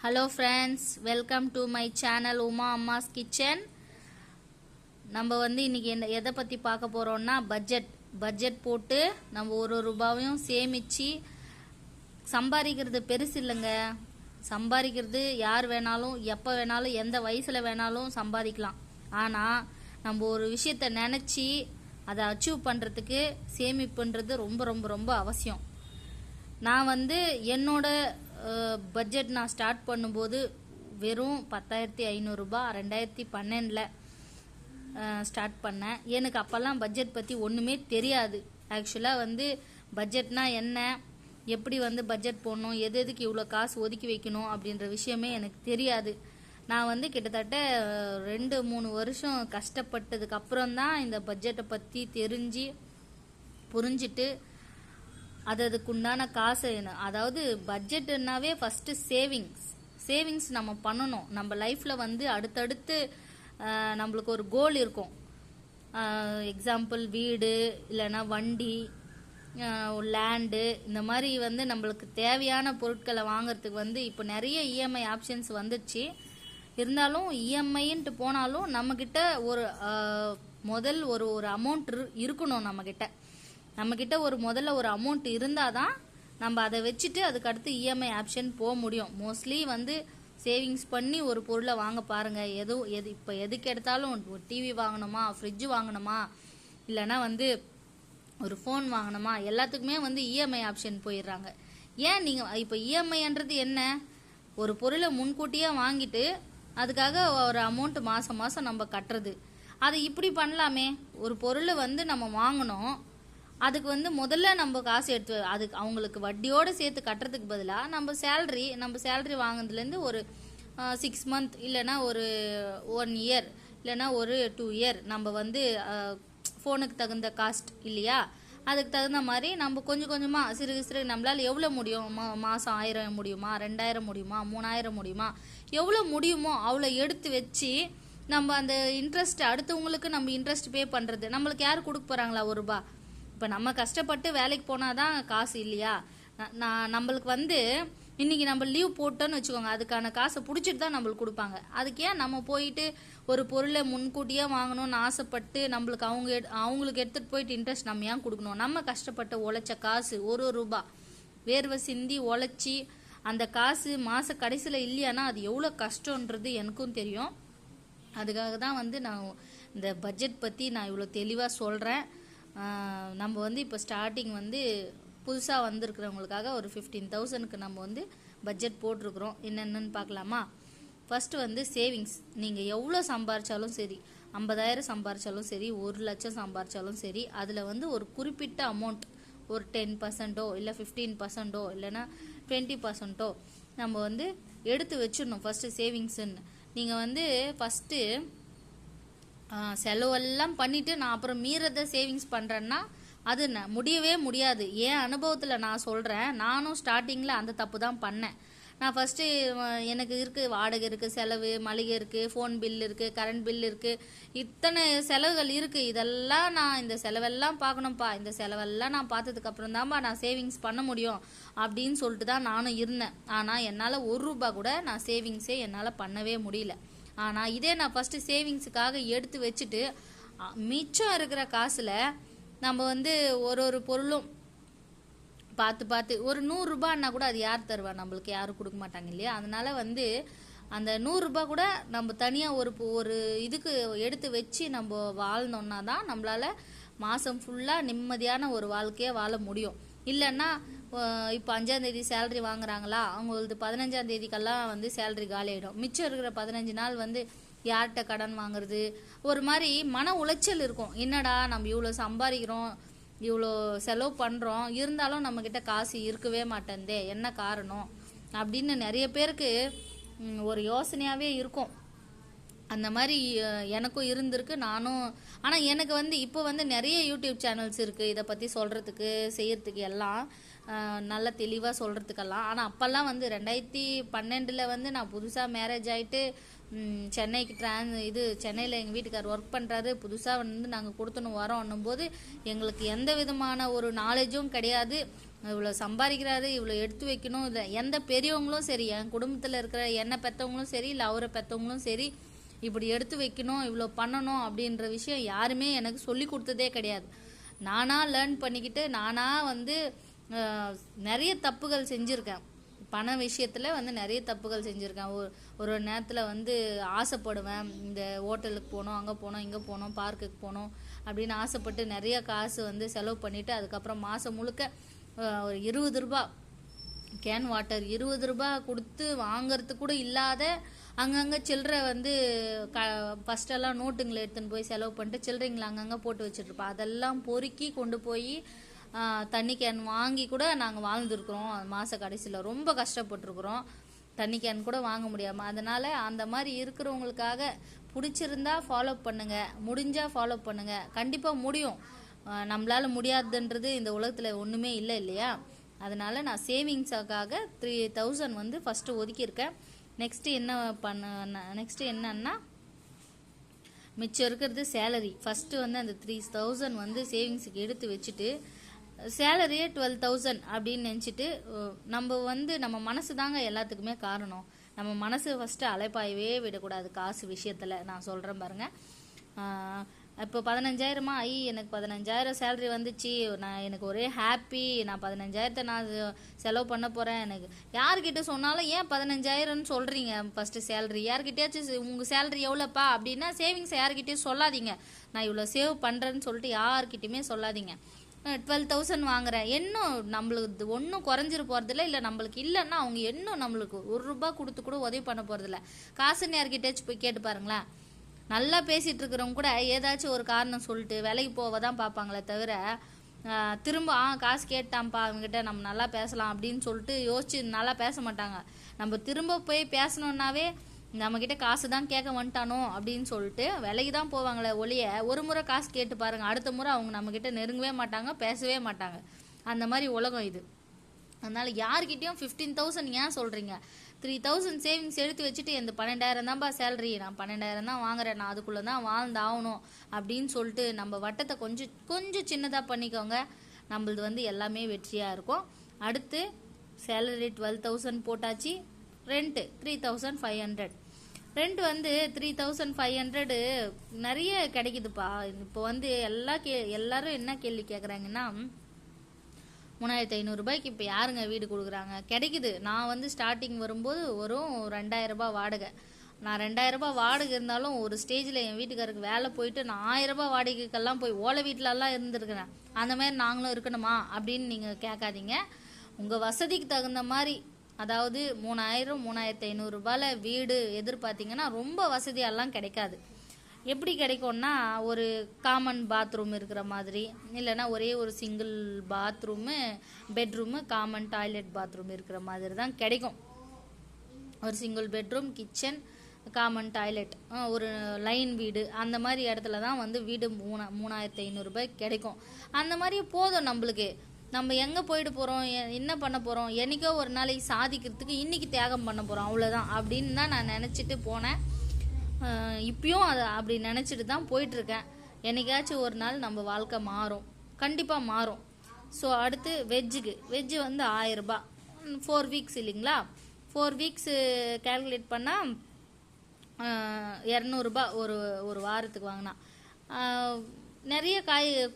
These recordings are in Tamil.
Hello friends, welcome to my channel Uma அம்மாஸ் kitchen. நம்ம இன்னைக்கு எதை பற்றி பார்க்க போகிறோம்னா பட்ஜெட் போட்டு நம்ம ஒரு ரூபாவையும் சேமித்து சம்பாதிக்கிறது பெருசு இல்லைங்க. சம்பாதிக்கிறது யார் வேணாலும் எப்போ வேணாலும் எந்த வயசில் வேணாலும் சம்பாதிக்கலாம். ஆனால் நம்ம ஒரு விஷயத்தை நினச்சி அதை அச்சீவ் பண்ணுறதுக்கு சேமிப்புன்றது ரொம்ப ரொம்ப ரொம்ப அவசியம். நான் என்னோட பட்ஜெட் நான் ஸ்டார்ட் பண்ணும்போது வெறும் 10,500 ரூபாய் 2012 ஸ்டார்ட் பண்ணேன். எனக்கு அப்போல்லாம் பட்ஜெட் பற்றி ஒன்றுமே தெரியாது. ஆக்சுவலாக பட்ஜெட்னா என்ன, எப்படி பட்ஜெட் போடணும், எதுக்கு இவ்வளோ காசு ஒதுக்கி வைக்கணும் அப்படின்ற விஷயமே எனக்கு தெரியாது. நான் கிட்டத்தட்ட 2-3 வருஷம் கஷ்டப்பட்டதுக்கு அப்புறம் தான் இந்த பட்ஜெட்டை பற்றி தெரிஞ்சு புரிஞ்சிட்டு அதுக்குண்டான காசு, அதாவது பட்ஜெட்னாவே ஃபஸ்ட்டு சேவிங்ஸ் நம்ம பண்ணணும். நம்ம லைஃப்பில் அடுத்தடுத்து நம்மளுக்கு ஒரு கோல் இருக்கும். எக்ஸாம்பிள் வீடு, இல்லைன்னா வண்டி, லேண்டு, இந்த மாதிரி நம்மளுக்கு தேவையான பொருட்களை வாங்குறதுக்கு இப்போ நிறைய இஎம்ஐ ஆப்ஷன்ஸ் வந்துடுச்சு. இருந்தாலும் இஎம்ஐன்ட்டு போனாலும் நம்மக்கிட்ட ஒரு முதல் ஒரு அமௌண்ட் இருக்கணும். நம்மக்கிட்ட முதல்ல ஒரு அமௌண்ட் இருந்தால் தான் நம்ம அதை வச்சுட்டு அதுக்கடுத்து இஎம்ஐ ஆப்ஷன் போக முடியும். மோஸ்ட்லி சேவிங்ஸ் பண்ணி ஒரு பொருளை வாங்க பாருங்கள். இப்போ எதுக்கு எடுத்தாலும் ஒரு டிவி வாங்கணுமா, ஃப்ரிட்ஜு வாங்கணுமா, இல்லைன்னா ஒரு ஃபோன் வாங்கணுமா, எல்லாத்துக்குமே இஎம்ஐ ஆப்ஷன் போயிடுறாங்க. ஏன் நீங்கள் இப்போ இஎம்ஐன்றது என்ன, ஒரு பொருளை முன்கூட்டியே வாங்கிட்டு அதுக்காக ஒரு அமௌண்ட் மாதம் மாதம் நம்ம கட்டுறது. அதை இப்படி பண்ணலாமே. ஒரு பொருளை நம்ம வாங்கணும், அதுக்கு முதல்ல நம்ம காசு எடுத்து அதுக்கு அவங்களுக்கு வட்டியோடு சேர்த்து கட்டுறதுக்கு பதிலாக நம்ம சேலரி வாங்கினதுலேருந்து ஒரு 6 மந்த் இல்லைன்னா ஒரு 1 இயர் இல்லைன்னா ஒரு 2 இயர் நம்ம ஃபோனுக்கு தகுந்த காஸ்ட் இல்லையா, அதுக்கு தகுந்த மாதிரி நம்ம கொஞ்சம் கொஞ்சமாக சிறுகு நம்மளால் எவ்வளோ முடியும், மாதம் 1000 முடியுமா, 2000 முடியுமா, 3000 முடியுமா, எவ்வளோ முடியுமோ அவ்வளோ எடுத்து வச்சு நம்ம அந்த இன்ட்ரெஸ்ட் அடுத்தவங்களுக்கு நம்ம இன்ட்ரெஸ்ட் பே பண்ணுறது. நம்மளுக்கு யார் கொடுக்க போகிறாங்களா ₹1? இப்போ நம்ம கஷ்டப்பட்டு வேலைக்கு போனால் தான் காசு இல்லையா. நம்மளுக்கு இன்றைக்கி நம்ம லீவ் போட்டோன்னு வச்சுக்கோங்க, அதுக்கான காசை பிடிச்சிட்டு தான் நம்மளுக்கு கொடுப்பாங்க. அதுக்கு ஏன் நம்ம போயிட்டு ஒரு பொருளை முன்கூட்டியே வாங்கணும்னு ஆசைப்பட்டு நம்மளுக்கு அவங்களுக்கு எடுத்துகிட்டு போயிட்டு இன்ட்ரெஸ்ட் நம்ம ஏன் கொடுக்கணும். நம்ம கஷ்டப்பட்டு உழைச்ச காசு ஒரு ரூபா வேர்வை சிந்தி உழைச்சி அந்த காசு மாத கடைசியில் இல்லையானா அது எவ்வளோ கஷ்டன்றது எனக்கும் தெரியும். அதுக்காக தான் நான் இந்த பட்ஜெட் பற்றி நான் இவ்வளோ தெளிவாக சொல்கிறேன். நம்ம இப்போ ஸ்டார்டிங் புதுசாக வந்திருக்கிறவங்களுக்காக ஒரு 15,000க்கு நம்ம பட்ஜெட் போட்டிருக்கிறோம். என்னென்னு பார்க்கலாமா. First savings. நீங்கள் எவ்வளோ சம்பாரிச்சாலும் சரி, 50,000 சம்பாரிச்சாலும் சரி, 1,00,000 சம்பாரிச்சாலும் சரி, அதில் ஒரு குறிப்பிட்ட அமௌண்ட், ஒரு 10% இல்லை 15% இல்லைன்னா 20% நம்ம எடுத்து வச்சிடணும் ஃபஸ்ட்டு சேவிங்ஸுன்னு. நீங்கள் ஃபஸ்ட்டு செலவெல்லாம் பண்ணிவிட்டு நான் அப்புறம் மீறதை சேவிங்ஸ் பண்ணுறேன்னா அது முடியவே முடியாது. ஏன் அனுபவத்தில் நான் சொல்கிறேன். நானும் ஸ்டார்டிங்கில் அந்த தப்பு தான் பண்ணேன். நான் ஃபஸ்ட்டு எனக்கு இருக்குது, வாடகை இருக்குது, செலவு, மளிகை இருக்குது, ஃபோன் பில் இருக்குது, கரண்ட் பில் இருக்குது, இத்தனை செலவுகள் இருக்குது. இதெல்லாம் நான் இந்த செலவெல்லாம் பார்க்கணும்ப்பா, இந்த செலவெல்லாம் நான் பார்த்ததுக்கப்புறம் தான்ப்பா நான் சேவிங்ஸ் பண்ண முடியும் அப்படின்னு சொல்லிட்டு தான் நானும் இருந்தேன். ஆனால் என்னால் ₹1 கூட நான் சேவிங்ஸே என்னால் பண்ணவே முடியல. ஆனால் இதே நான் ஃபஸ்ட்டு சேவிங்ஸுக்காக எடுத்து வச்சுட்டு மிச்சம் இருக்கிற காசில் நம்ம ஒரு பொருளும் பார்த்து ஒரு ₹100ன்னா கூட அது யார் தருவா, நம்மளுக்கு யாரும் கொடுக்க மாட்டாங்க இல்லையா. அதனால அந்த ₹100 கூட நம்ம தனியாக ஒரு இதுக்கு எடுத்து வச்சு நம்ம வாழ்ந்தோம்னா தான் நம்மளால் மாதம் ஃபுல்லாக நிம்மதியான ஒரு வாழ்க்கையை வாழ முடியும். இல்லைன்னா இப்போ 5ஆம் தேதி சேலரி வாங்குறாங்களா, அவங்களுக்கு 15ஆம் தேதிக்கெல்லாம் சேலரி காலி ஆகிடும். மிச்சம் இருக்கிற 15 நாள் யார்கிட்ட கடன் வாங்குறது, ஒரு மாதிரி மன உளைச்சல் இருக்கும். என்னடா நம்ம இவ்வளோ சம்பாதிக்கிறோம், இவ்வளோ செலவு பண்ணுறோம், இருந்தாலும் நம்மக்கிட்ட காசு இருக்கவே மாட்டேந்தே, என்ன காரணம் அப்படின்னு நிறைய பேருக்கு ஒரு யோசனையாகவே இருக்கும். அந்த மாதிரி எனக்கும் இருந்திருக்கு. நானும் ஆனால் எனக்கு இப்போ நிறைய யூடியூப் சேனல்ஸ் இருக்குது இதை பற்றி சொல்கிறதுக்கு செய்யறதுக்கு எல்லாம் நல்லா தெளிவாக சொல்கிறதுக்கெல்லாம். ஆனால் அப்போல்லாம் 2012 நான் புதுசாக மேரேஜ் ஆகிட்டு சென்னைக்கு சென்னையில் எங்கள் வீட்டுக்கார் ஒர்க் பண்ணுறாரு. புதுசாக நாங்கள் கொடுத்துன்னு வரோன்னும் போது எங்களுக்கு எந்த விதமான ஒரு நாலேஜும் கிடையாது. இவ்வளோ சம்பாதிக்கிறாரு, இவ்வளோ எடுத்து வைக்கணும். இல்லை எந்த பெரியவங்களும் சரி, என் குடும்பத்தில் இருக்கிற என்னை பெற்றவங்களும் சரி, இல்லை அவரை பெற்றவங்களும் சரி, இப்படி எடுத்து வைக்கணும், இவ்வளோ பண்ணணும் அப்படின்ற விஷயம் யாருமே எனக்கு சொல்லி கொடுத்ததே கிடையாது. நானாக லேர்ன் பண்ணிக்கிட்டு நானாக வந்து நிறைய தப்புகள் செஞ்சுருக்கேன். பண விஷயத்தில் வந்து நிறைய தப்புகள் செஞ்சுருக்கேன். ஒரு நேரத்தில் வந்து ஆசைப்படுவேன், இந்த ஹோட்டலுக்கு போகணும், அங்கே போனோம், இங்கே போனோம், பார்க்குக்கு போகணும் அப்படின்னு ஆசைப்பட்டு நிறைய காசு வந்து செலவு பண்ணிவிட்டு அதுக்கப்புறம் மாதம் முழுக்க ஒரு 20 ரூபா கேன் வாட்டர் 20 ரூபா கொடுத்து வாங்கறதுக்கு கூட இல்லாத அங்கங்கே சில்லறை வந்து ஃபஸ்ட்டெல்லாம் நோட்டுங்களை எடுத்துன்னு போய் செலவு பண்ணிட்டு சில்லறைங்களை அங்கங்கே போட்டு வச்சுட்ருப்போம். அதெல்லாம் பொறுக்கி கொண்டு போய் தண்ணி கேன் வாங்கி கூட நாங்கள் வாழ்ந்துருக்குறோம். மாத கடைசியில் ரொம்ப கஷ்டப்பட்டுருக்குறோம், தண்ணி கேன் கூட வாங்க முடியாமல். அதனால் அந்த மாதிரி இருக்கிறவங்களுக்காக பிடிச்சிருந்தா ஃபாலோ பண்ணுங்கள், முடிஞ்சால் ஃபாலோ பண்ணுங்கள். கண்டிப்பாக முடியும். நம்மளால் முடியாதுன்றது இந்த உலகத்தில் ஒன்றுமே இல்லை இல்லையா? அதனால் நான் சேவிங்ஸுக்காக 3000 வந்து ஃபஸ்ட்டு ஒதுக்கியிருக்கேன். நெக்ஸ்ட்டு என்னன்னா மிச்சம் இருக்கிறது சேலரி. ஃபஸ்ட்டு வந்து அந்த 3000 வந்து சேவிங்ஸுக்கு எடுத்து வச்சுட்டு சேலரியே 12,000 அப்படின்னு நினச்சிட்டு நம்ம மனசு தாங்க எல்லாத்துக்குமே காரணம். நம்ம மனசு ஃபஸ்ட்டு அலைப்பாயவே விடக்கூடாது காசு விஷயத்தில். நான் சொல்கிறேன் பாருங்கள். இப்போ 15,000 எனக்கு 15,000 சேலரி வந்துச்சு, எனக்கு ஒரே ஹாப்பி, நான் 15,000 நான் செலவு பண்ண போகிறேன். எனக்கு யார்கிட்ட சொன்னாலும் ஏன் 15,000ன்னு சொல்கிறீங்க ஃபஸ்ட்டு சேலரி, யார்கிட்டயாச்சும் உங்கள் சேலரி எவ்வளோப்பா அப்படின்னா சேவிங்ஸ் யார்கிட்டயும் சொல்லாதீங்க. நான் இவ்வளோ சேவ் பண்ணுறேன்னு சொல்லிட்டு யார்கிட்டையுமே சொல்லாதீங்க. 12,000 வாங்குறேன், இன்னும் நம்மளுக்கு ஒன்றும் குறைஞ்சிரு போகிறதில்ல. இல்லை நம்மளுக்கு இல்லைன்னா அவங்க இன்னும் நம்மளுக்கு 1 ரூபா கொடுத்து கூட உதவி பண்ண போகிறதில்ல. காசுன்னு யார்கிட்டயாச்சும் போய் கேட்டு பாருங்களேன். நல்லா பேசிகிட்டு இருக்கிறவங்க கூட ஏதாச்சும் ஒரு காரணம் சொல்லிட்டு வேலைக்கு போக தான் பார்ப்பாங்களே தவிர திரும்ப காசு கேட்டான்ப்பா அவங்ககிட்ட நம்ம நல்லா பேசலாம் அப்படின்னு சொல்லிட்டு யோசிச்சு நல்லா பேச மாட்டாங்க. நம்ம திரும்ப போய் பேசணுன்னாவே நம்மக்கிட்ட காசு தான் கேட்க வந்துட்டானோ அப்படின்னு சொல்லிட்டு வேலைக்கு தான் போவாங்களே ஒழிய ஒரு முறை காசு கேட்டு பாருங்கள், அடுத்த முறை அவங்க நம்மக்கிட்ட நெருங்கவே மாட்டாங்க, பேசவே மாட்டாங்க. அந்த மாதிரி உலகம் இது. அதனால் யார்கிட்டையும் 15,000 ஏன் சொல்கிறீங்க? 3,000 சேவிங்ஸ் எடுத்து வச்சுட்டு இந்த 12,000 தான்ப்பா சேலரி, நான் 12,000 தான் வாங்குறேன், நான் அதுக்குள்ளே தான் வாழ்ந்தாகணும் அப்படின்னு சொல்லிட்டு நம்ம வட்டத்தை கொஞ்சம் சின்னதாக பண்ணிக்கோங்க. நம்மளது வந்து எல்லாமே வெற்றியாக இருக்கும். அடுத்து சேலரி 12,000 போட்டாச்சு. ரெண்ட்டு 3,500. ரெண்ட் வந்து 3,500 நிறைய கிடைக்குதுப்பா. இப்போ வந்து எல்லாரும் என்ன கேள்வி கேட்குறாங்கன்னா 3,500 ரூபாய்க்கு இப்போ யாருங்க வீடு கொடுக்குறாங்க? கிடைக்குது. நான் வந்து ஸ்டார்டிங் வரும்போது வரும் 2,000 ரூபாய் வாடகை. நான் 2,000 ரூபாய் வாடகை இருந்தாலும் ஒரு ஸ்டேஜில் என் வீட்டுக்காருக்கு வேலை போயிட்டு நான் 1000 ரூபாய் வாடகைக்கெல்லாம் போய் ஓலை வீட்டிலலாம் இருந்துருக்கிறேன். அந்த மாதிரி நாங்களும் இருக்கணுமா அப்படின்னு நீங்கள் கேட்காதீங்க. உங்கள் வசதிக்கு தகுந்த மாதிரி, அதாவது 3,000 3,500 ரூபாயில் வீடு எதிர்பார்த்தீங்கன்னா ரொம்ப வசதியெல்லாம் கிடைக்காது. எப்படி கிடைக்கும்னா ஒரு காமன் பாத்ரூம் இருக்கிற மாதிரி, இல்லைன்னா ஒரே ஒரு single bathroom, bedroom, common toilet bathroom இருக்கிற மாதிரி தான் கிடைக்கும். ஒரு single bedroom, kitchen, common toilet, ஒரு லைன் வீடு, அந்த மாதிரி இடத்துல தான் வந்து வீடு 3,500 ரூபாய் கிடைக்கும். அந்த மாதிரி போதும் நம்மளுக்கு. நம்ம எங்கே போயிட்டு போகிறோம், என்ன பண்ண போகிறோம், என்றைக்கோ ஒரு நாளைக்கு சாதிக்கிறதுக்கு இன்றைக்கி தியாகம் பண்ண போகிறோம், அவ்வளோதான் அப்படின்னு தான் நான் நினச்சிட்டு போனேன். இப்பயும் அதை அப்படி நினச்சிட்டு தான் போயிட்டுருக்கேன். என்னைக்காச்சும் ஒரு நாள் நம்ம வாழ்க்கை மாறும், கண்டிப்பாக மாறும். ஸோ அடுத்து வெஜ்ஜு வந்து 1000 ரூபாய் 4 வீக்ஸ் இல்லைங்களா? 4 வீக்ஸு கேல்குலேட் பண்ணால் 200 ரூபாய் ஒரு வாரத்துக்கு வாங்கினா. நிறைய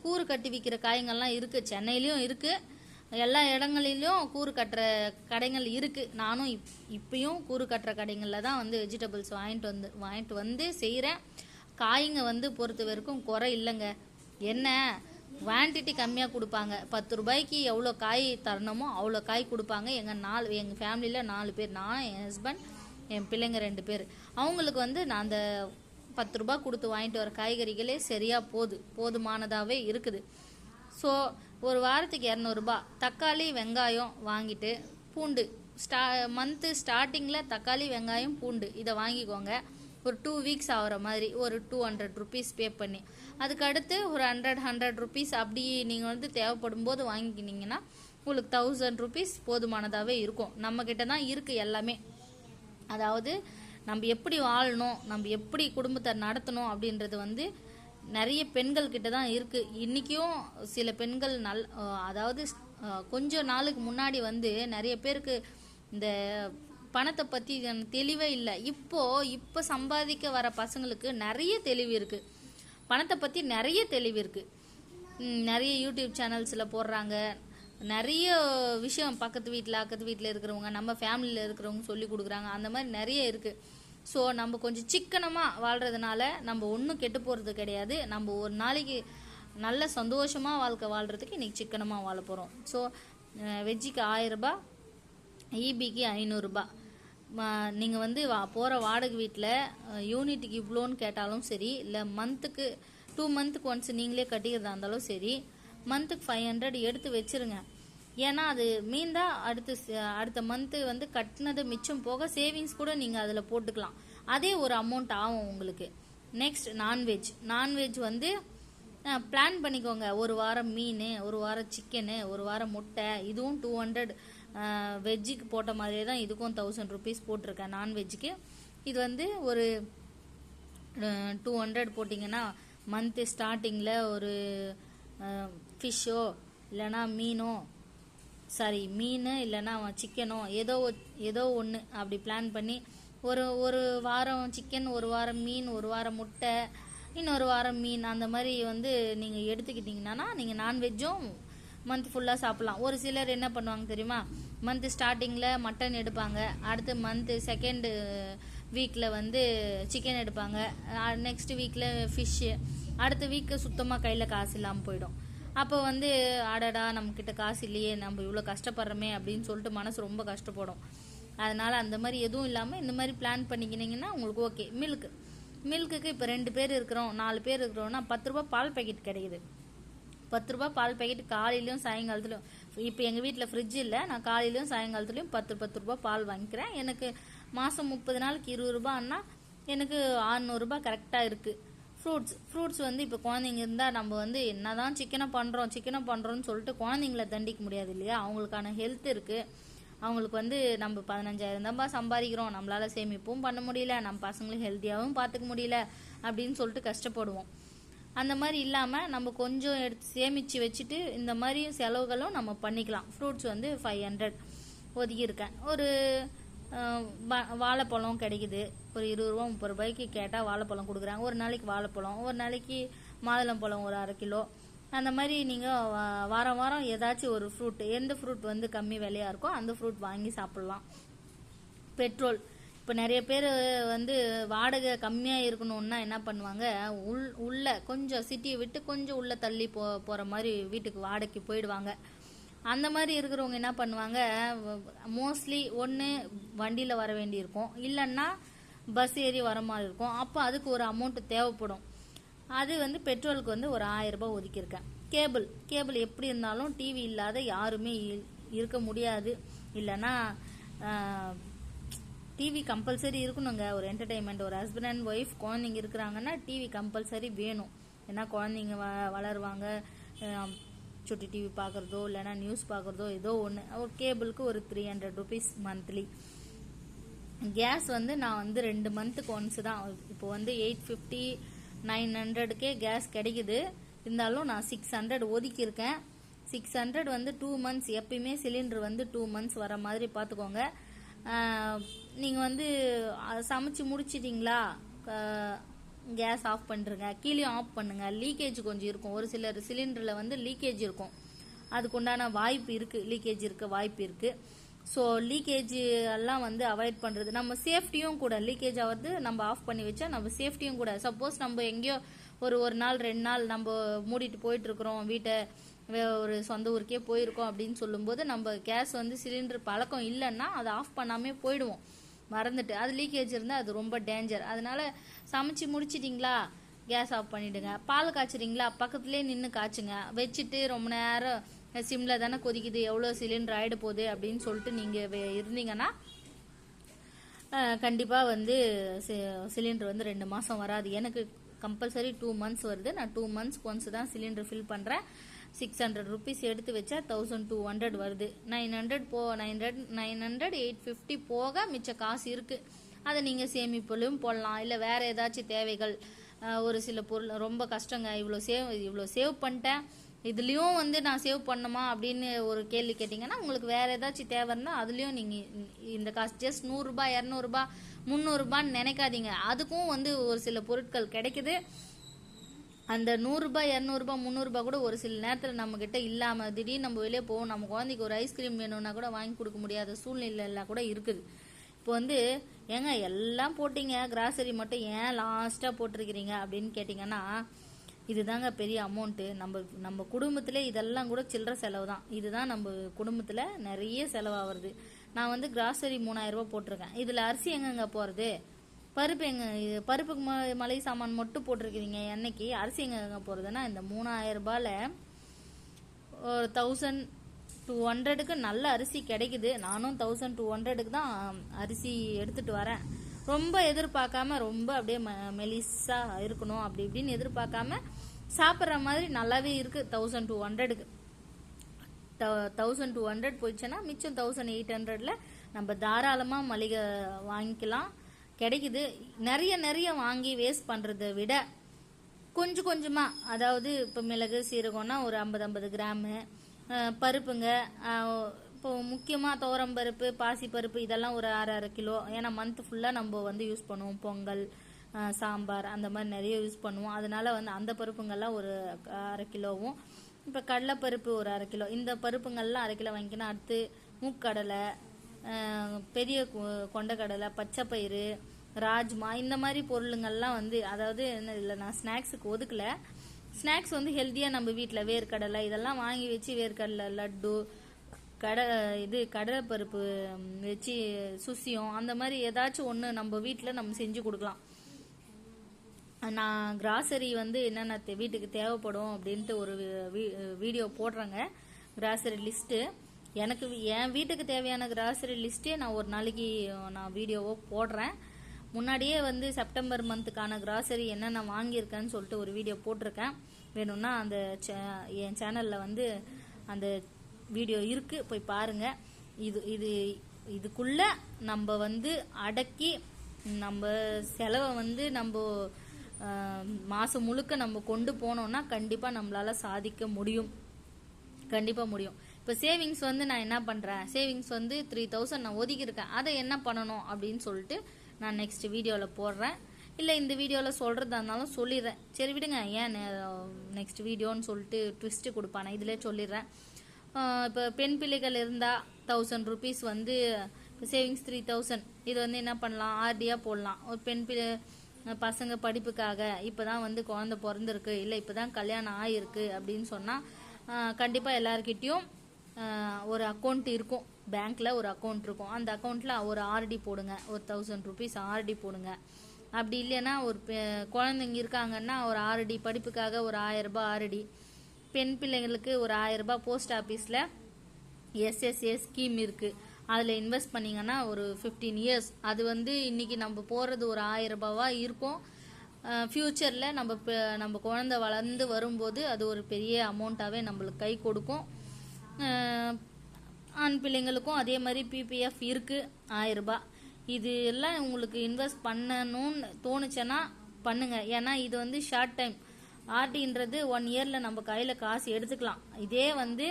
கூறு கட்டி விற்கிற காய்கள்லாம் இருக்குது, சென்னையிலையும் இருக்குது, எல்லா இடங்களிலும் கூறு கட்டுற கடைகள் இருக்குது. நானும் இப்பயும் கூறு கட்டுற கடைகளில் தான் வந்து வெஜிடபிள்ஸ் வாங்கிட்டு வந்து செய்கிறேன். காய்ங்க வந்து பொறுத்த வரைக்கும் குறை இல்லைங்க. என்ன குவான்டிட்டி கம்மியாக கொடுப்பாங்க. 10 ரூபாய்க்கு எவ்வளோ காய் தரணுமோ அவ்வளோ காய் கொடுப்பாங்க. எங்கள் ஃபேமிலியில் 4 பேர், நான், என் ஹஸ்பண்ட், என் பிள்ளைங்க 2 பேர். அவங்களுக்கு வந்து நான் அந்த 10 ரூபாய் கொடுத்து வாங்கிட்டு வர காய்கறிகளே சரியாக போதுமானதாகவே இருக்குது. ஸோ ஒரு வாரத்துக்கு 200 ரூபாய். தக்காளி வெங்காயம் வாங்கிட்டு, பூண்டு மந்த்து ஸ்டார்டிங்கில் தக்காளி வெங்காயம் பூண்டு இதை வாங்கிக்கோங்க. ஒரு 2 வீக்ஸ் ஆகிற மாதிரி ஒரு 200 ருபீஸ் பே பண்ணி, அதுக்கு அடுத்து ஒரு 100 ருபீஸ் அப்படி நீங்கள் வந்து தேவைப்படும் போது வாங்கிக்கினீங்கன்னா உங்களுக்கு 1000 ருபீஸ் போதுமானதாகவே இருக்கும். நம்மக்கிட்ட தான் இருக்குது எல்லாமே. அதாவது நம்ம எப்படி வாழணும், நம்ம எப்படி குடும்பத்தை நடத்தணும் அப்படின்றது வந்து நிறைய பெண்கள் கிட்ட தான் இருக்குது. இன்றைக்கும் சில பெண்கள் அதாவது கொஞ்சம் நாளுக்கு முன்னாடி வந்து நிறைய பேருக்கு இந்த பணத்தை பற்றி தெளிவே இல்லை. இப்போ சம்பாதிக்க வர பசங்களுக்கு நிறைய தெளிவு இருக்குது, பணத்தை பற்றி நிறைய தெளிவு இருக்குது. நிறைய யூடியூப் சேனல்ஸில் போடுறாங்க, நிறைய விஷயம் பக்கத்து வீட்டில் இருக்கிறவங்க, நம்ம ஃபேமிலியில் இருக்கிறவங்க சொல்லி கொடுக்குறாங்க. அந்த மாதிரி நிறைய இருக்குது. ஸோ நம்ம கொஞ்சம் சிக்கனமாக வாழ்கிறதுனால நம்ம ஒன்றும் கெட்டு போகிறது கிடையாது. நம்ம ஒரு நாளைக்கு நல்ல சந்தோஷமாக வாழ்க்கை வாழ்கிறதுக்கு இன்றைக்கி சிக்கனமாக வாழ போகிறோம். ஸோ வெஜ்ஜிக்கு 1000 ரூபாய், ஈபிக்கு 500 ரூபாய். நீங்கள் வந்து போகிற வாடகை வீட்டில் யூனிட்டுக்கு இவ்வளோன்னு கேட்டாலும் சரி, இல்லை மந்த்துக்கு 2 மந்த்துக்கு ஒன்ஸ் நீங்களே கட்டிக்கிறதா இருந்தாலும் சரி, மந்த்துக்கு 500 எடுத்து வச்சுருங்க. ஏன்னா அது மீந்தா அடுத்த மந்த்து வந்து கட்டினது மிச்சம் போக சேவிங்ஸ் கூட நீங்கள் அதில் போட்டுக்கலாம். அதே ஒரு அமௌண்ட் ஆகும் உங்களுக்கு. நெக்ஸ்ட் நான்வெஜ் வந்து பிளான் பண்ணிக்கோங்க. ஒரு வாரம் மீன், ஒரு வாரம் சிக்கனு, ஒரு வாரம் முட்டை. இதுவும் 200 வெஜ்ஜுக்கு போட்ட மாதிரியே தான் இதுக்கும் 1000 ருபீஸ் போட்டிருக்கேன் நான்வெஜ்ஜுக்கு. இது வந்து ஒரு 200 போட்டிங்கன்னா மந்த்து ஸ்டார்டிங்கில் ஒரு ஃபிஷ்ஷோ இல்லைனா மீன் இல்லைனா சிக்கனோ ஏதோ ஒன்று அப்படி பிளான் பண்ணி ஒரு வாரம் சிக்கன், ஒரு வாரம் மீன், ஒரு வாரம் முட்டை, இன்னொரு வாரம் மீன், அந்த மாதிரி வந்து நீங்கள் எடுத்துக்கிட்டிங்கன்னா நீங்கள் நான்வெஜ்ஜும் மந்த் ஃபுல்லாக சாப்பிட்லாம். ஒரு சிலர் என்ன பண்ணுவாங்க தெரியுமா, மந்த் ஸ்டார்டிங்கில் மட்டன் எடுப்பாங்க, அடுத்து மந்த்து செகண்ட் வீக்கில் வந்து சிக்கன் எடுப்பாங்க, நெக்ஸ்ட் வீக்கில் ஃபிஷ்ஷு, அடுத்த வீக்கு சுத்தமாக கையில் காசு இல்லாமல் போயிடும். அப்போ வந்து அடடா நம்மக்கிட்ட காசு இல்லையே, நம்ம இவ்வளோ கஷ்டப்படுறோமே அப்படின்னு சொல்லிட்டு மனசு ரொம்ப கஷ்டப்படும். அதனால் அந்த மாதிரி எதுவும் இல்லாமல் இந்த மாதிரி பிளான் பண்ணிக்கினீங்கன்னா உங்களுக்கு ஓகே. மில்க்குக்கு இப்போ 2 பேர் இருக்கிறோம், 4 பேர் இருக்கிறோம்னா 10 ரூபா பால் பேக்கெட் கிடைக்குது. 10 ரூபா பால் பேக்கெட் காலையிலையும் சாயங்காலத்துலையும். இப்போ எங்கள் வீட்டில் ஃப்ரிட்ஜ் இல்லை, நான் காலையிலையும் சாயங்காலத்துலையும் 10 ரூபா பால் வாங்கிக்கிறேன். எனக்கு மாதம் 30 நாளுக்கு 20 ரூபான்னா எனக்கு 600 ரூபாய் கரெக்டாக இருக்குது. ஃப்ரூட்ஸ் வந்து இப்போ குழந்தைங்க இருந்தால் நம்ம வந்து என்ன தான் சிக்கனை பண்ணுறோன்னு சொல்லிட்டு குழந்தைங்கள தண்டிக்க முடியாது இல்லையா. அவங்களுக்கான ஹெல்த் இருக்குது. அவங்களுக்கு வந்து நம்ம 15,000 தான் சம்பாதிக்கிறோம், நம்மளால் சேமிப்பும் பண்ண முடியல, நம்ம பசங்களுக்கு ஹெல்த்தியாகவும் பார்த்துக்க முடியல அப்படின்னு சொல்லிட்டு கஷ்டப்படுவோம். அந்த மாதிரி இல்லாமல் நம்ம கொஞ்சம் எடுத்து சேமித்து வச்சுட்டு இந்த மாதிரி செலவுகளும் நம்ம பண்ணிக்கலாம். ஃப்ரூட்ஸ் வந்து 500 ஒதுக்கியிருக்கேன். ஒரு வாழைப்பழம் கிடைக்குது, ஒரு 20 ரூபா 30 ரூபாய்க்கு கேட்டால் வாழைப்பழம் கொடுக்குறாங்க. ஒரு நாளைக்கு வாழைப்பழம், ஒரு நாளைக்கு மாதுளம்பழம் ஒரு 1/2 கிலோ. அந்த மாதிரி நீங்கள் வாரம் ஏதாச்சும் ஒரு ஃப்ரூட், எந்த ஃப்ரூட் வந்து கம்மி விலையாக இருக்கோ அந்த ஃப்ரூட் வாங்கி சாப்பிட்லாம். பெட்ரோல், இப்போ நிறைய பேர் வந்து வாடகை கம்மியாக இருக்கணும்னா என்ன பண்ணுவாங்க, உள்ள கொஞ்சம் சிட்டியை விட்டு கொஞ்சம் உள்ளே தள்ளி போகிற மாதிரி வீட்டுக்கு வாடகைக்கு போயிடுவாங்க. அந்த மாதிரி இருக்கிறவங்க என்ன பண்ணுவாங்க, மோஸ்ட்லி ஒன்று வண்டியில் வர வேண்டியிருக்கும், இல்லைன்னா பஸ் ஏறி வர மாதிரி இருக்கும். அப்போ அதுக்கு ஒரு அமௌண்ட்டு தேவைப்படும். அது வந்து பெட்ரோலுக்கு வந்து ஒரு 1000 ரூபாய் ஒதுக்கியிருக்கேன். கேபிள் எப்படி இருந்தாலும் டிவி இல்லாத யாருமே இருக்க முடியாது. இல்லைன்னா டிவி கம்பல்சரி இருக்கணுங்க. ஒரு என்டர்டெயின்மெண்ட், ஒரு ஹஸ்பண்ட் அண்ட் ஒய்ஃப் குழந்தைங்க இருக்கிறாங்கன்னா டிவி கம்பல்சரி வேணும். ஏன்னா குழந்தைங்க வளருவாங்க, சுட்டி டிவி பார்க்குறதோ இல்லைனா நியூஸ் பார்க்குறதோ ஏதோ ஒன்று. ஒரு கேபிளுக்கு ஒரு 300 ருபீஸ் மந்த்லி. கேஸ் வந்து நான் வந்து 2 மந்த்துக்கு ஒன்ஸ் தான். இப்போ வந்து 850 900க்கே கேஸ் கிடைக்குது. இருந்தாலும் நான் 600 ஒதுக்கியிருக்கேன். 600 வந்து 2 மந்த்ஸ். எப்பயுமே சிலிண்டர் வந்து 2 மந்த்ஸ் வர மாதிரி பார்த்துக்கோங்க. நீங்கள் வந்து சமைச்சு முடிச்சிட்டிங்களா, கேஸ் ஆஃப் பண்ணிருங்க, கீழேயும் ஆஃப் பண்ணுங்க. லீக்கேஜ் கொஞ்சம் இருக்கும், ஒரு சிலர் சிலிண்டரில் வந்து லீக்கேஜ் இருக்கும், அதுக்குண்டான வாய்ப்பு இருக்குது, லீக்கேஜ் இருக்க வாய்ப்பு இருக்குது. ஸோ லீக்கேஜ் எல்லாம் வந்து அவாய்ட் பண்ணுறது நம்ம சேஃப்டியும் கூட. லீக்கேஜ் ஆகிறது நம்ம ஆஃப் பண்ணி வச்சா நம்ம சேஃப்டியும் கூட. சப்போஸ் நம்ம எங்கேயோ ஒரு நாள் 2 நாள் நம்ம மூடிட்டு போயிட்டுருக்குறோம், வீட்டை ஒரு சொந்த ஊருக்கே போயிருக்கோம் அப்படின்னு சொல்லும்போது நம்ம கேஸ் வந்து சிலிண்டர் பழக்கம் இல்லைன்னா அதை ஆஃப் பண்ணாமே போயிடுவோம் மறந்துட்டு. அது லீக்கேஜ் இருந்தால் அது ரொம்ப டேஞ்சர். அதனால சமைச்சு முடிச்சிட்டிங்களா, கேஸ் ஆஃப் பண்ணிவிடுங்க. பால் காய்ச்சிட்டிங்களா, பக்கத்துலேயே நின்று காய்ச்சுங்க. வச்சுட்டு ரொம்ப நேரம் சிம்மில் தானே கொதிக்குது, எவ்வளோ சிலிண்டர் ஆகிட போகுது அப்படின்னு சொல்லிட்டு நீங்கள் இருந்தீங்கன்னா கண்டிப்பாக வந்து சிலிண்டர் வந்து 2 மாதம் வராது. எனக்கு கம்பல்சரி 2 மந்த்ஸ் வருது. நான் 2 மந்த்ஸ்க்கு ஒன்ஸ் தான் சிலிண்டர் ஃபில் பண்ணுறேன். 600 ருபீஸ் எடுத்து வச்சா 1200 வருது. 900 850 போக மிச்ச காசு இருக்குது. அதை நீங்கள் சேமிப்புலையும் போடலாம். இல்லை வேறு ஏதாச்சும் தேவைகள், ஒரு சில பொருள் ரொம்ப கஷ்டங்க, இவ்வளோ சேவ் பண்ணிட்டேன், இதுலேயும் வந்து நான் சேவ் பண்ணணுமா அப்படின்னு ஒரு கேள்வி கேட்டிங்கன்னா, உங்களுக்கு வேறு ஏதாச்சும் தேவைன்னா அதுலேயும் நீங்கள் இந்த காசு ஜஸ்ட் 100 ரூபாய் 200 ரூபாய் 300 ரூபான்னு நினைக்காதீங்க. அதுக்கும் வந்து ஒரு சில பொருட்கள் கிடைக்குது. அந்த 100 ரூபாய் 200 ரூபாய் 300 ரூபாய் கூட ஒரு சில நேரத்தில் நம்மக்கிட்ட இல்லாமல் திடீர்னு நம்ம வெளியே போவோம், நம்ம குழந்தைக்கு ஒரு ஐஸ்கிரீம் வேணும்னா கூட வாங்கி கொடுக்க முடியாத சூழ்நிலையெல்லாம் கூட இருக்குது. இப்போ வந்து ஏங்க எல்லாம் போட்டிங்க, கிராசரி மட்டும் ஏன் லாஸ்ட்டாக போட்டிருக்கிறீங்க அப்படின்னு கேட்டிங்கன்னா, இதுதாங்க பெரிய அமௌண்ட்டு. நம்ம குடும்பத்திலே இதெல்லாம் கூட சில்லற செலவு தான். இதுதான் நம்ம குடும்பத்தில் நிறைய செலவாகிறது. நான் வந்து கிராசரி 3000 ரூபாய் போட்டிருக்கேன். இதில் அரிசி எங்கெங்க போகிறது, பருப்பு பருப்புக்கு மளிகை சாமான் மட்டும் போட்டிருக்கிறீங்க என்னைக்கு, அரிசி எங்கெங்க போகிறதுனா இந்த 3000 ரூபாயில் ஒரு 1200க்கு நல்ல அரிசி கிடைக்குது. நானும் 1200க்கு தான் அரிசி எடுத்துகிட்டு வரேன். ரொம்ப எதிர்பார்க்காம, ரொம்ப அப்படியே மெலிசா இருக்கணும் அப்படி இப்படின்னு எதிர்பார்க்காம சாப்பிட்ற மாதிரி நல்லாவே இருக்குது. 1200க்கு 1200 போயிடுச்சுன்னா மிச்சம் 1800ல் நம்ம தாராளமாக மளிகை வாங்கிக்கலாம், கிடைக்குது. நிறைய வாங்கி வேஸ்ட் பண்ணுறதை விட கொஞ்சம் கொஞ்சமாக, அதாவது இப்போ மிளகு சீரகம்னா ஒரு 50 கிராமு, பருப்புங்க இப்போ முக்கியமாக துவரம்பருப்பு பாசிப்பருப்பு இதெல்லாம் ஒரு 6 கிலோ. ஏன்னா மந்த் ஃபுல்லாக நம்ம வந்து யூஸ் பண்ணுவோம், பொங்கல் சாம்பார் அந்த மாதிரி நிறைய யூஸ் பண்ணுவோம். அதனால வந்து அந்த பருப்புங்கள்லாம் ஒரு 1/2 கிலோவும், இப்போ கடலைப்பருப்பு ஒரு 1/2 கிலோ, இந்த பருப்புங்கள்லாம் 1/2 கிலோ வாங்கிக்கணும். அடுத்து மூக்கடலை, பெரிய கொண்டக்கடலை, பச்சைப்பயிறு, ராஜ்மா இந்த மாதிரி பொருளுங்கள்லாம் வந்து, அதாவது என்ன இல்லை நான் ஸ்நாக்ஸுக்கு ஒதுக்கலை. ஸ்நாக்ஸ் வந்து ஹெல்த்தியாக நம்ம வீட்டில் வேர்க்கடலை இதெல்லாம் வாங்கி வச்சு வேர்க்கடலை லட்டு, கடலைப்பருப்பு வச்சு சுசியம் அந்த மாதிரி ஏதாச்சும் ஒன்று நம்ம வீட்டில் நம்ம செஞ்சு கொடுக்கலாம். நான் கிராசரி வந்து என்னென்ன வீட்டுக்கு தேவைப்படும் அப்படின்ட்டு ஒரு வீடியோ போடுறேங்க, கிராசரி லிஸ்ட்டு. எனக்கு என் வீட்டுக்கு தேவையான கிராசரி லிஸ்ட்டே நான் ஒரு நாளைக்கு நான் வீடியோவோ போடுறேன். முன்னாடியே வந்து செப்டம்பர் மந்த்துக்கான கிராசரி என்னென்ன வாங்கியிருக்கேன்னு சொல்லிட்டு ஒரு வீடியோ போட்டிருக்கேன். வேணும்னா அந்த என் சேனலில் வந்து அந்த வீடியோ இருக்குது, போய் பாருங்கள். இதுக்குள்ளே நம்ம வந்து அடக்கி நம்ம செலவை வந்து நம்ம மாதம் முழுக்க நம்ம கொண்டு போனோம்னா கண்டிப்பாக நம்மளால் சாதிக்க முடியும், கண்டிப்பாக முடியும். இப்போ சேவிங்ஸ் வந்து நான் என்ன பண்ணுறேன், சேவிங்ஸ் வந்து 3000 நான் ஒதுக்கியிருக்கேன். அதை என்ன பண்ணணும் அப்படின்னு சொல்லிட்டு நான் நெக்ஸ்ட் வீடியோவில் போடுறேன். இல்லை இந்த வீடியோவில் சொல்கிறதா இருந்தாலும் சொல்லிடுறேன். சரி விடுங்க, ஏன் நெக்ஸ்ட் வீடியோன்னு சொல்லிட்டு ட்விஸ்ட்டு கொடுப்பானே, இதிலே சொல்லிடுறேன். இப்போ பெண் பிள்ளைகள் இருந்தால் 1000 rupees வந்து இப்போ சேவிங்ஸ் 3000, இது வந்து என்ன பண்ணலாம், ஆர்டியாக போடலாம். ஒரு பெண் பசங்க படிப்புக்காக இப்போ தான் வந்து குழந்தை பிறந்திருக்கு, இல்லை இப்போ தான் கல்யாணம் ஆகிருக்கு அப்படின்னு சொன்னால் கண்டிப்பாக எல்லாருக்கிட்டேயும் ஒரு அக்கௌண்ட் இருக்கும், பேங்க்கில் ஒரு அக்கௌண்ட் இருக்கும். அந்த அக்கௌண்ட்டில் ஒரு ஆர்டி போடுங்க, ஒரு 1000 rupees ஆர்டி போடுங்க. அப்படி இல்லைன்னா ஒரு குழந்தைங்க இருக்காங்கன்னா ஒரு ஆர்டி, படிப்புக்காக ஒரு 1000 ரூபாய் ஆர்டி. பெண் பிள்ளைங்களுக்கு ஒரு 1000 ரூபாய் போஸ்ட் ஆஃபீஸில் எஸ்எஸ்ஏ ஸ்கீம் இருக்குது, அதில் இன்வெஸ்ட் பண்ணிங்கன்னா ஒரு 15 years அது வந்து இன்றைக்கி நம்ம போடுறது ஒரு 1000 ரூபாவாக இருக்கும். ஃப்யூச்சரில் நம்ம குழந்தை வளர்ந்து வரும்போது அது ஒரு பெரிய அமௌண்ட்டாகவே நம்மளுக்கு கை கொடுக்கும். ஆண் பிள்ளைங்களுக்கும் அதே மாதிரி பிபிஎஃப் இருக்குது 1000 ரூபாய். இது எல்லாம் உங்களுக்கு இன்வெஸ்ட் பண்ணணும்னு தோணுச்சுன்னா பண்ணுங்கள். ஏன்னா இது வந்து ஷார்ட் டைம். ஆர்டின்றது 1 இயரில் நம்ம கையில் காசு எடுத்துக்கலாம். இதே வந்து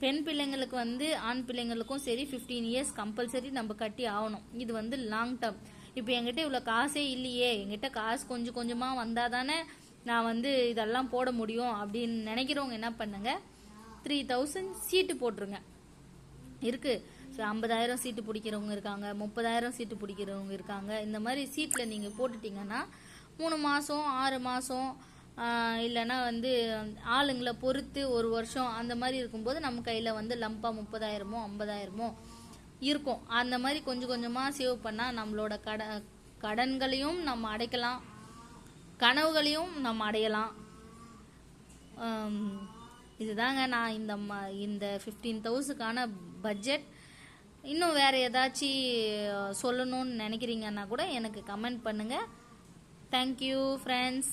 பெண் பிள்ளைங்களுக்கு வந்து ஆண் பிள்ளைங்களுக்கும் சரி 15 years கம்பல்சரி நம்ம கட்டி ஆகணும். இது வந்து லாங் டேர்ம். இப்போ என்கிட்ட இவ்வளோ காசே இல்லையே, என்கிட்ட காசு கொஞ்சம் கொஞ்சமாக வந்தால் தானே நான் வந்து இதெல்லாம் போட முடியும் அப்படின்னு நினைக்கிறவங்க என்ன பண்ணுங்க, 3000 சீட்டு போட்டுருங்க. இருக்குது 50,000 சீட்டு பிடிக்கிறவங்க இருக்காங்க, 30,000 சீட்டு பிடிக்கிறவங்க இருக்காங்க. இந்த மாதிரி சீட்டில் நீங்கள் போட்டுட்டிங்கன்னா 3 மாதம் 6 மாதம் இல்லைன்னா வந்து ஆளுங்களை பொறுத்து 1 வருஷம் அந்த மாதிரி இருக்கும்போது நம்ம கையில் வந்து லம்பா 30,000 50,000 இருக்கும். அந்த மாதிரி கொஞ்சம் கொஞ்சமாக சேவ் பண்ணால் நம்மளோட கடன்களையும் நம்ம அடைக்கலாம், கனவுகளையும் நம்ம அடையலாம். இதுதாங்க நான் இந்த 15,000க்கான பட்ஜெட். இன்னும் வேறு ஏதாச்சும் சொல்லணும்னு நினைக்கிறீங்கன்னா கூட எனக்கு கமெண்ட் பண்ணுங்கள். Thank you friends.